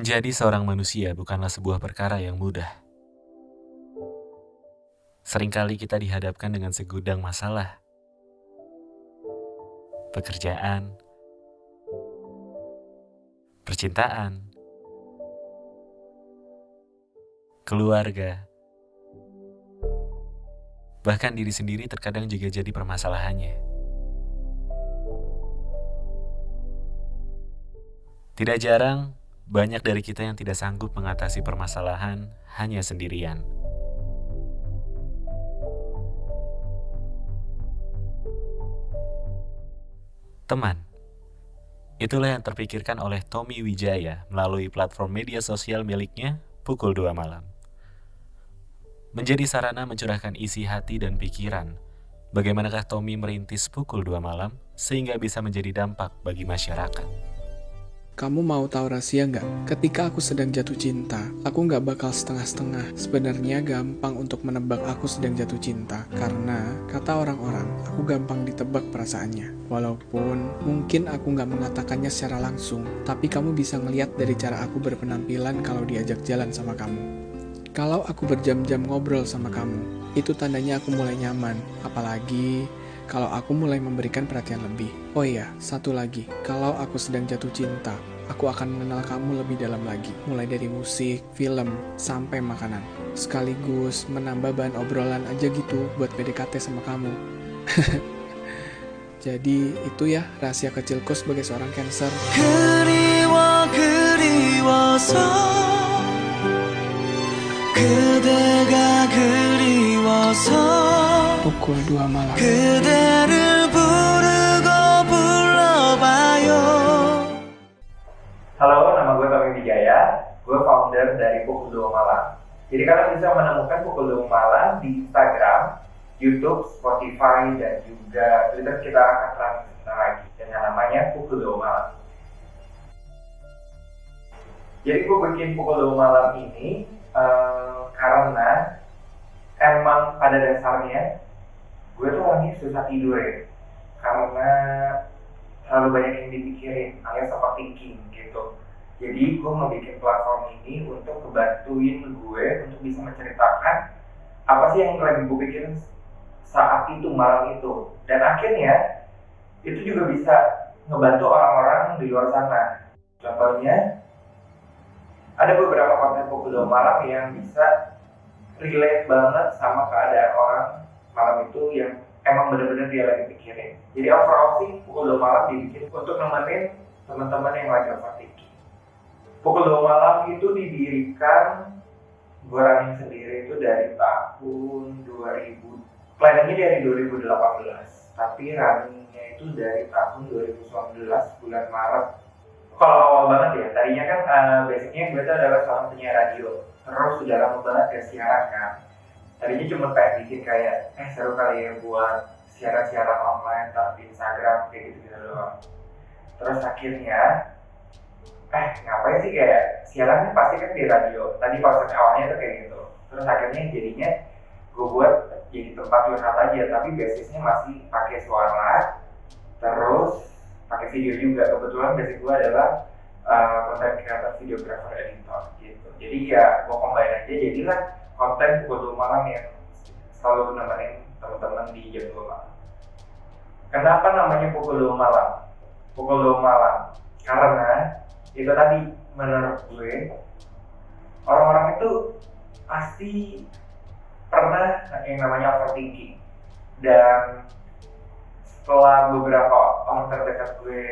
Menjadi seorang manusia bukanlah sebuah perkara yang mudah. Seringkali kita dihadapkan dengan segudang masalah. Pekerjaan, percintaan, keluarga, bahkan diri sendiri terkadang juga jadi permasalahannya. Tidak jarang, banyak dari kita yang tidak sanggup mengatasi permasalahan hanya sendirian. Teman, itulah yang terpikirkan oleh Tommy Wijaya melalui platform media sosial miliknya pukul 2 malam. Menjadi sarana mencurahkan isi hati dan pikiran, bagaimanakah Tommy merintis pukul 2 malam sehingga bisa menjadi dampak bagi masyarakat. Kamu mau tahu rahasia nggak? Ketika aku sedang jatuh cinta, aku nggak bakal setengah-setengah. Sebenarnya gampang untuk menebak aku sedang jatuh cinta. Karena, kata orang-orang, aku gampang ditebak perasaannya. Walaupun, mungkin aku nggak mengatakannya secara langsung, tapi kamu bisa ngeliat dari cara aku berpenampilan kalau diajak jalan sama kamu. Kalau aku berjam-jam ngobrol sama kamu, itu tandanya aku mulai nyaman. Apalagi kalau aku mulai memberikan perhatian lebih. Oh iya, satu lagi. Kalau aku sedang jatuh cinta, aku akan mengenal kamu lebih dalam lagi. Mulai dari musik, film, sampai makanan. Sekaligus menambah bahan obrolan aja gitu buat PDKT sama kamu. Jadi itu ya rahasia kecilku sebagai seorang Cancer. 그리워서 그대가 그리워서 Pukul 2 malam. 그대를 부르고 불러봐요. Halo, nama gue Tommy Wijaya. Gue founder dari Pukul 2 Malam. Jadi kalian bisa menemukan Pukul 2 Malam di Instagram, YouTube, Spotify, dan juga Twitter. Kita akan terakhir sebentar lagi dengan namanya Pukul 2 Malam. Jadi gue bikin Pukul 2 Malam ini karena emang pada dasarnya gue tuh orangnya susah tidur ya, karena terlalu banyak yang dipikirin alias overthinking gitu. Jadi gue mau bikin platform ini untuk ngebantuin gue untuk bisa menceritakan apa sih yang lagi gue pikirin saat itu, malam itu. Dan akhirnya itu juga bisa ngebantu orang-orang di luar sana. Contohnya ada beberapa konten Pukul 2 Malam yang bisa relate banget sama keadaan orang malam itu yang emang bener-bener dia lagi pikirin. Jadi overall sih Pukul 2 Malam dibikin untuk nemenin teman-teman yang lagi overthinking. Pukul 2 Malam itu didirikan, gue running sendiri itu dari tahun 2000. Planningnya dari 2018, tapi runningnya itu dari tahun 2019 bulan Maret. Kalau awal banget ya, tadinya kan basicnya gue tuh adalah seorang penyiar radio. Terus sudah lama banget gak siaran kan. Tadinya cuma pengen bikin kayak, seru kali ya buat siaran-siaran online, tapi di Instagram, kayak gitu-gitu doang. Terus akhirnya, ngapain sih kayak, siarannya pasti kan di radio. Tadi konsep awalnya tuh kayak gitu. Terus akhirnya jadinya, gue buat jadi tempat curhat aja, tapi basisnya masih pakai suara, terus pakai video juga. Kebetulan basic gue adalah content creator, videographer, editor gitu. Jadi ya gue combine aja, jadilah konten Pukul 2 Malam yang selalu nemenin teman-teman di jam 2 malam. Kenapa namanya Pukul 2 Malam? Pukul 2 Malam karena itu tadi menurut gue orang-orang itu pasti pernah yang namanya overthinking. Dan setelah beberapa orang terdekat gue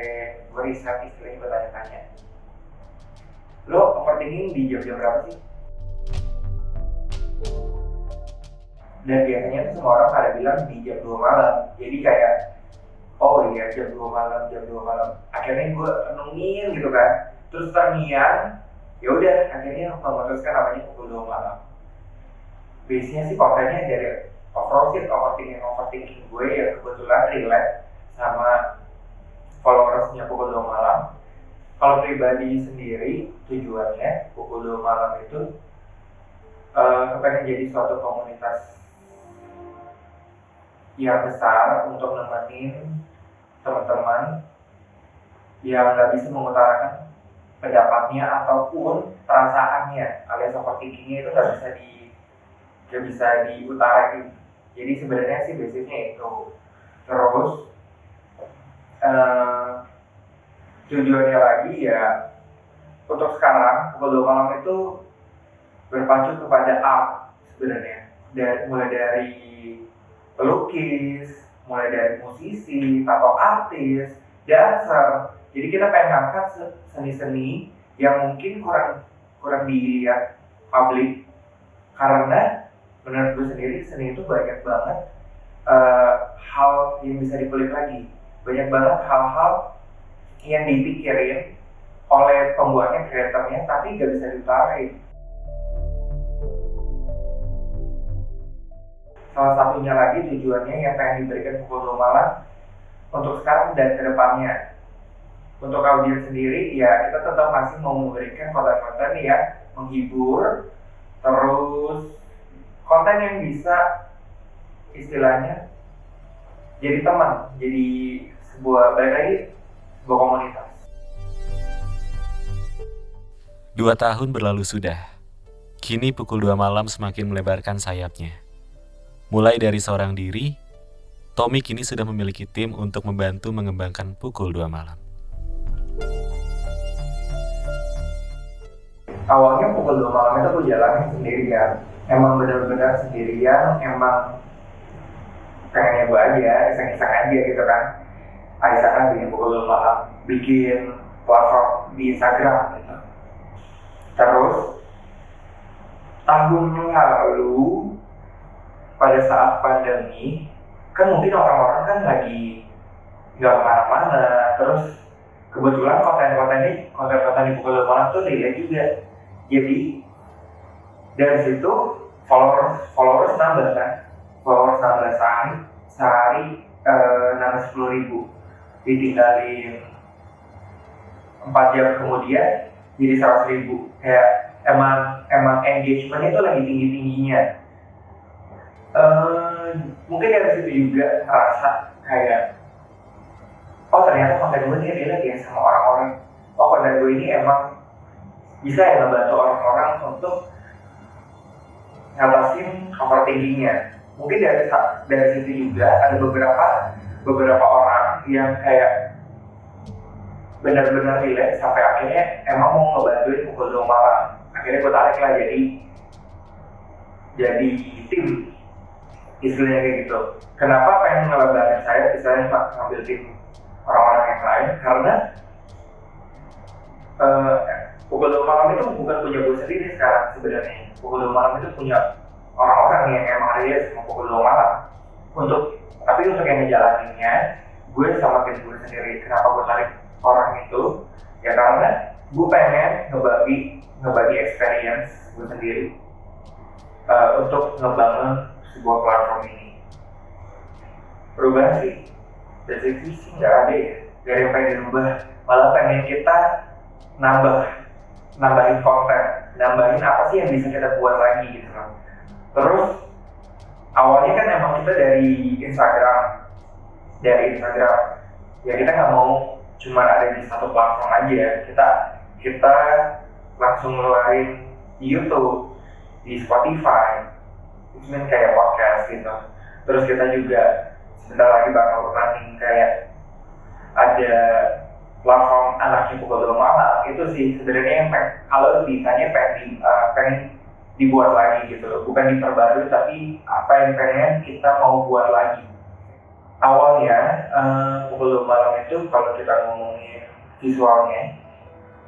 riset, istilahnya bertanya-tanya, lo overthinking di jam-jam berapa sih? Dan biasanya tuh semua orang pada bilang di jam 2 malam. Jadi kayak, oh iya jam 2 malam, jam 2 malam. Akhirnya gue renungin gitu kan. Terus terngiang, ya udah akhirnya memutuskan namanya Pukul 2 Malam. Biasanya sih kontennya dari overall sih overthinking gue ya, kebetulan relate sama followersnya Pukul 2 Malam. Kalau pribadi sendiri tujuannya Pukul 2 Malam itu kepengen jadi suatu komunitas yang besar untuk nemenin teman-teman yang nggak bisa mengutarakan pendapatnya ataupun perasaannya alias overthinkingnya itu nggak bisa diutarain. Jadi sebenarnya sih basicnya itu. Terus tujuannya lagi ya untuk sekarang pukul 2 malam itu berpacu kepada art sebenarnya. Mulai dari pelukis, mulai dari musisi, atau artis, dancer. Jadi kita pengen ngangkat seni-seni yang mungkin kurang dilihat publik, karena menurut gue sendiri seni itu banyak banget hal yang bisa dikulik lagi, banyak banget hal-hal yang dipikirin oleh pembuatnya, kreatornya, tapi gak bisa diutarain. Salah satunya lagi tujuannya yang pengen diberikan pukul 2 malam untuk sekarang dan kedepannya. Untuk audiens sendiri ya kita tetap masih mau memberikan konten-konten yang menghibur, terus konten yang bisa istilahnya jadi teman, jadi sebuah komunitas. 2 tahun berlalu sudah. Kini pukul 2 malam semakin melebarkan sayapnya. Mulai dari seorang diri, Tommy kini sudah memiliki tim untuk membantu mengembangkan pukul 2 malam. Awalnya pukul 2 malam itu aku jalanin sendirian. Emang benar-benar sendirian, emang pengennya gue aja, iseng-iseng aja gitu kan. Aisyah kan bikin pukul 2 malam, bikin platform di Instagram gitu. Terus tahun lalu pada saat pandemi kan mungkin orang-orang kan lagi nggak kemana-mana, terus kebetulan konten-konten di pukul 2 malam tuh relate juga. Jadi dari situ followers nambah kan, sehari nambah 10.000, ditinggalin 4 jam kemudian jadi 100.000. Kayak emang engagementnya itu lagi tinggi-tingginya. Mungkin dari situ juga ngerasa kayak oh ternyata konten gue ini relate ya sama orang-orang. Oh konten gue ini emang bisa ya ngebantu orang-orang untuk ngatasin overthinkingnya. Mungkin dari situ juga ada beberapa orang yang kayak benar-benar relate sampai akhirnya emang mau ngebantuin pukul 2 malam. Akhirnya gue tarik lah jadi tim, istilahnya kayak gitu. Kenapa pengen ngelebarin saya, istilahnya ngambil tim orang-orang yang lain, karena pukul 2 malam itu bukan punya gue sendiri sekarang sebenarnya. Pukul 2 malam itu punya orang-orang yang emang relate sama pukul 2 malam. Tapi untuk yang ngejalaninnya, gue sama tim gue sendiri. Kenapa gue tarik orang itu? Ya karena gue pengen ngebagi experience gue sendiri untuk ngebangun sebuah platform ini. Perubahan sih, basically sih nggak ada ya. Gak ada yang pengen dirubah, malah pengen kita nambahin konten, nambahin apa sih yang bisa kita buat lagi gitu kan. Terus awalnya kan emang kita dari Instagram, ya kita nggak mau cuma ada di satu platform aja. Kita langsung ngeluarin di YouTube, di Spotify, itu kan kayak podcast gitu. Terus kita juga sebentar lagi bakal running kayak ada platform anaknya pukul 2 malam. Itu sih sebenarnya yang kalau ditanya pengen dibuat lagi gitu loh, bukan diperbarui, tapi apa yang pengen kita mau buat lagi. Awalnya pukul 2 malam itu kalau kita ngomongin visualnya,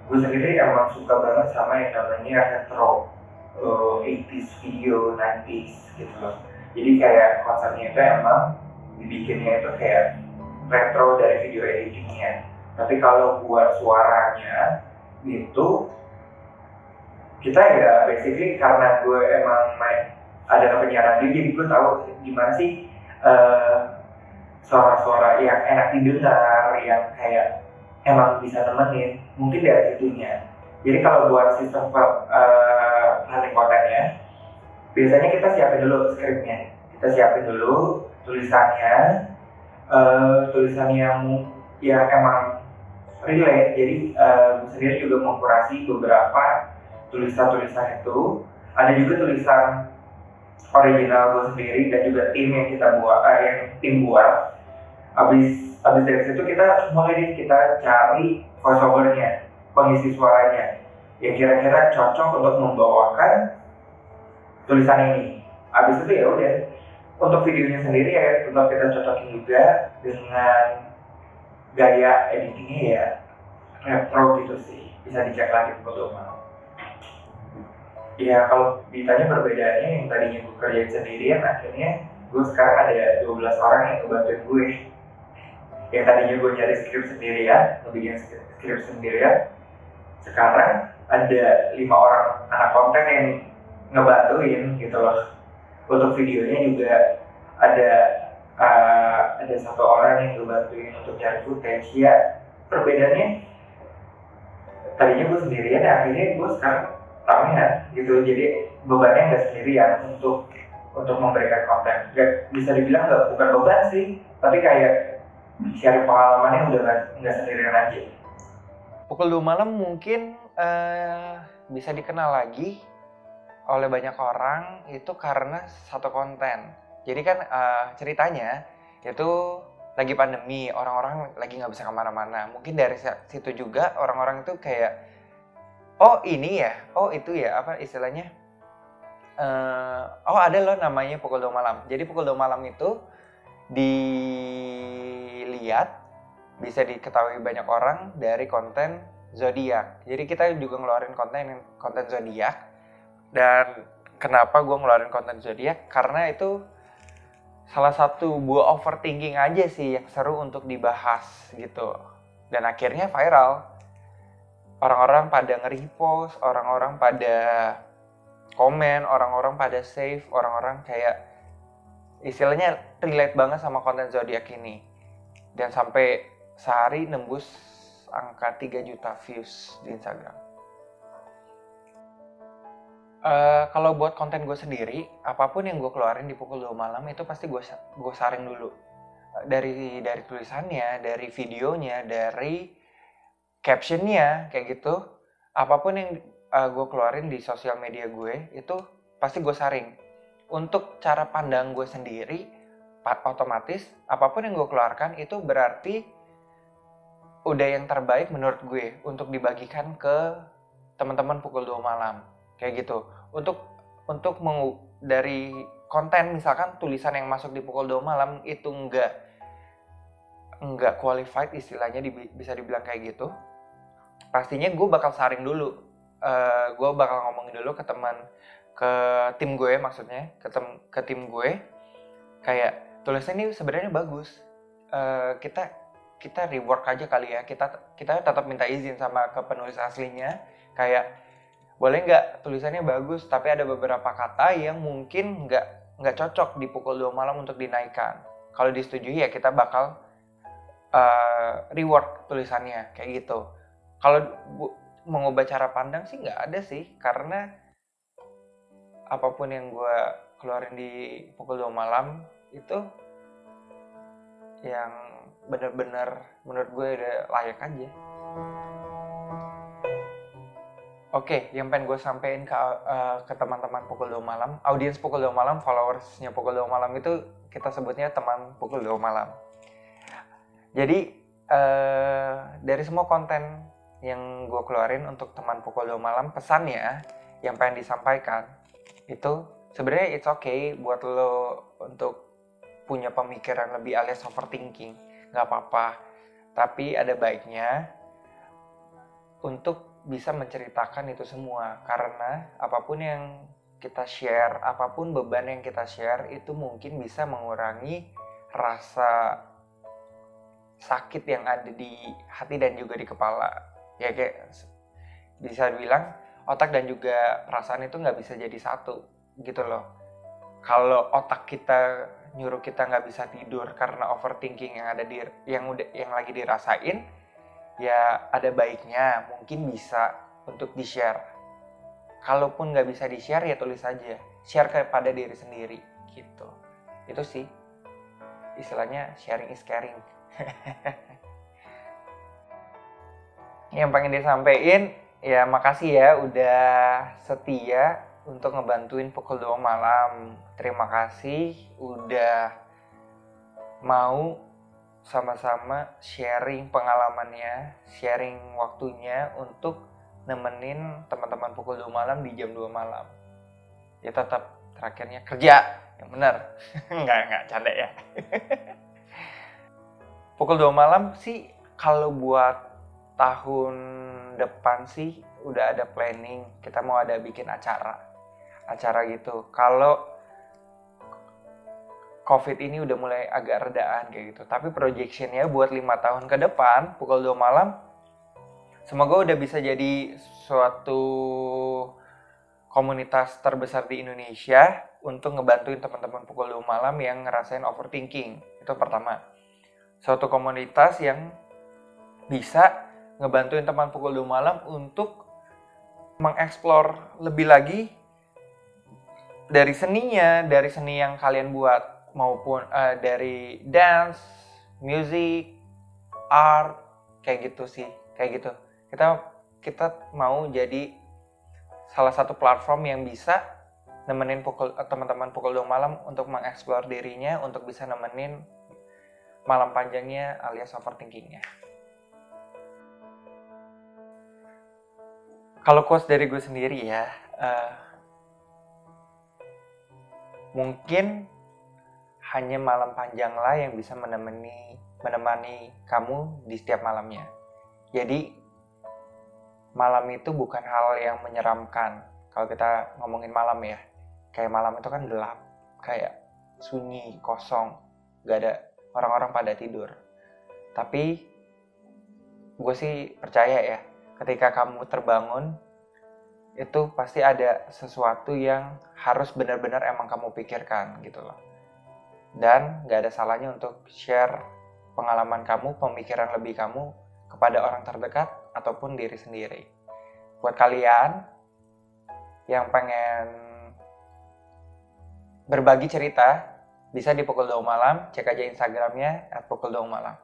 gue sendiri emang suka banget sama yang namanya retro 80s video, 90s gitu loh. Jadi kayak konsepnya itu emang dibikinnya itu kayak retro dari video editingnya. Tapi kalau buat suaranya itu kita ya basically karena gue emang ada penyiar radio, jadi gue tahu gimana sih suara-suara yang enak didengar, yang kayak emang bisa nemenin, mungkin dari situnya. Jadi kalau buat sistem planning kontennya, biasanya kita siapin dulu skripnya, kita siapin dulu tulisannya yang emang relate. Jadi gue sendiri juga mengkurasi beberapa tulisan-tulisan itu. Ada juga tulisan original gue sendiri dan juga tim yang kita buat, yang tim buat. Abis dari situ kita mulai kita cari voiceovernya, pengisi suaranya yang kira-kira cocok untuk membawakan tulisan ini. Abis itu ya udah, untuk videonya sendiri ya tetap kita cocokin juga dengan gaya editingnya ya retro gitu sih, bisa dicek lagi Pukul 2 Malam. Ya kalau ditanya perbedaannya, yang tadinya gue kerjain sendirian, akhirnya gue sekarang ada 12 orang yang ngebantuin gue. Yang tadinya gue nyari skrip sendirian, ngebikin skrip sendirian, sekarang ada 5 orang anak konten yang ngebantuin gitu loh. Untuk videonya juga ada 1 orang yang ngebantuin untuk cari footage. Ya perbedaannya, tadinya gue sendirian, akhirnya gue sekarang ramean gitu, jadi bebannya nggak sendirian untuk memberikan konten. Gak bisa dibilang bukan beban sih, tapi kayak share pengalamannya udah nggak sendirian aja. Pukul 2 Malam mungkin bisa dikenal lagi oleh banyak orang itu karena satu konten. Jadi kan ceritanya itu lagi pandemi, orang-orang lagi nggak bisa kemana-mana. Mungkin dari situ juga orang-orang itu kayak, oh ini ya, oh itu ya, apa istilahnya, oh ada loh namanya Pukul 2 Malam. Jadi Pukul 2 Malam itu dilihat, bisa diketahui banyak orang dari konten Zodiac. Jadi kita juga ngeluarin konten Zodiac. Dan kenapa gue ngeluarin konten Zodiac? Karena itu salah satu buah overthinking aja sih yang seru untuk dibahas gitu. Dan akhirnya viral. Orang-orang pada nge-repost, orang-orang pada komen, orang-orang pada save, orang-orang kayak istilahnya relate banget sama konten Zodiac ini. Dan sampai sehari nembus angka 3 juta views di Instagram. Kalau buat konten gue sendiri, apapun yang gue keluarin di Pukul 2 Malam itu pasti gue saring dulu. Dari tulisannya, dari videonya, dari captionnya, kayak gitu. Apapun yang gue keluarin di sosial media gue, itu pasti gue saring. Untuk cara pandang gue sendiri, otomatis apapun yang gue keluarkan itu berarti udah yang terbaik menurut gue untuk dibagikan ke teman-teman Pukul 2 Malam. Kayak gitu. Untuk dari konten, misalkan tulisan yang masuk di Pukul 2 Malam itu enggak qualified, istilahnya bisa dibilang kayak gitu. Pastinya gue bakal saring dulu. Gue bakal ngomongin dulu ke tim gue, maksudnya ke tim gue, kayak tulisan ini sebenarnya bagus. Kita rework aja kali ya. Kita tetap minta izin sama ke penulis aslinya, kayak boleh nggak tulisannya bagus, tapi ada beberapa kata yang mungkin nggak cocok di Pukul 2 Malam untuk dinaikkan. Kalau disetujui ya kita bakal rework tulisannya, kayak gitu. Kalau mengubah cara pandang sih nggak ada sih, karena apapun yang gue keluarin di Pukul 2 Malam itu yang benar-benar menurut gue udah layak aja. Oke, yang pengen gue sampein ke teman-teman Pukul 2 Malam, audiens Pukul 2 Malam, followersnya Pukul 2 Malam itu kita sebutnya teman Pukul 2 Malam. Jadi dari semua konten yang gue keluarin untuk teman Pukul 2 Malam, pesannya yang pengen disampaikan itu sebenarnya it's okay buat lo untuk punya pemikiran lebih alias overthinking, nggak apa-apa. Tapi ada baiknya untuk bisa menceritakan itu semua, karena apapun yang kita share, apapun beban yang kita share itu mungkin bisa mengurangi rasa sakit yang ada di hati dan juga di kepala. Ya kayak bisa bilang otak dan juga perasaan itu nggak bisa jadi satu gitu loh. Kalau otak kita nyuruh kita nggak bisa tidur karena overthinking yang lagi dirasain, ya ada baiknya mungkin bisa untuk di-share. Kalaupun nggak bisa di-share ya tulis aja, share kepada diri sendiri gitu. Itu sih istilahnya sharing is caring. Yang pengen disampaikan, ya makasih ya udah setia untuk ngebantuin pukul 2 malam. Terima kasih udah mau sama-sama sharing pengalamannya, sharing waktunya untuk nemenin teman-teman pukul 2 malam di jam 2 malam. Ya tetap terakhirnya kerja, yang benar. Enggak, canda ya. Pukul 2 malam sih kalau buat tahun depan sih udah ada planning, kita mau ada bikin acara gitu. Kalau COVID ini udah mulai agak redaan kayak gitu, tapi projectionnya buat 5 tahun ke depan pukul 2 malam semoga udah bisa jadi suatu komunitas terbesar di Indonesia untuk ngebantuin teman-teman pukul 2 malam yang ngerasain overthinking. Itu pertama, suatu komunitas yang bisa ngebantuin teman pukul 2 malam untuk mengeksplor lebih lagi dari seninya, dari seni yang kalian buat, maupun dari dance, music, art, kayak gitu sih, kayak gitu. Kita mau jadi salah satu platform yang bisa nemenin teman-teman pukul 2 malam untuk mengeksplor dirinya, untuk bisa nemenin malam panjangnya alias overthinkingnya. Kalau quotes dari gue sendiri ya, mungkin hanya malam panjanglah yang bisa menemani kamu di setiap malamnya. Jadi malam itu bukan hal yang menyeramkan. Kalau kita ngomongin malam ya, kayak malam itu kan gelap, kayak sunyi, kosong, gak ada orang-orang pada tidur. Tapi gue sih percaya ya, ketika kamu terbangun, itu pasti ada sesuatu yang harus benar-benar emang kamu pikirkan gitu loh. Dan gak ada salahnya untuk share pengalaman kamu, pemikiran lebih kamu kepada orang terdekat ataupun diri sendiri. Buat kalian yang pengen berbagi cerita, bisa di pukul 2 malam, cek aja Instagramnya @pukul2malam.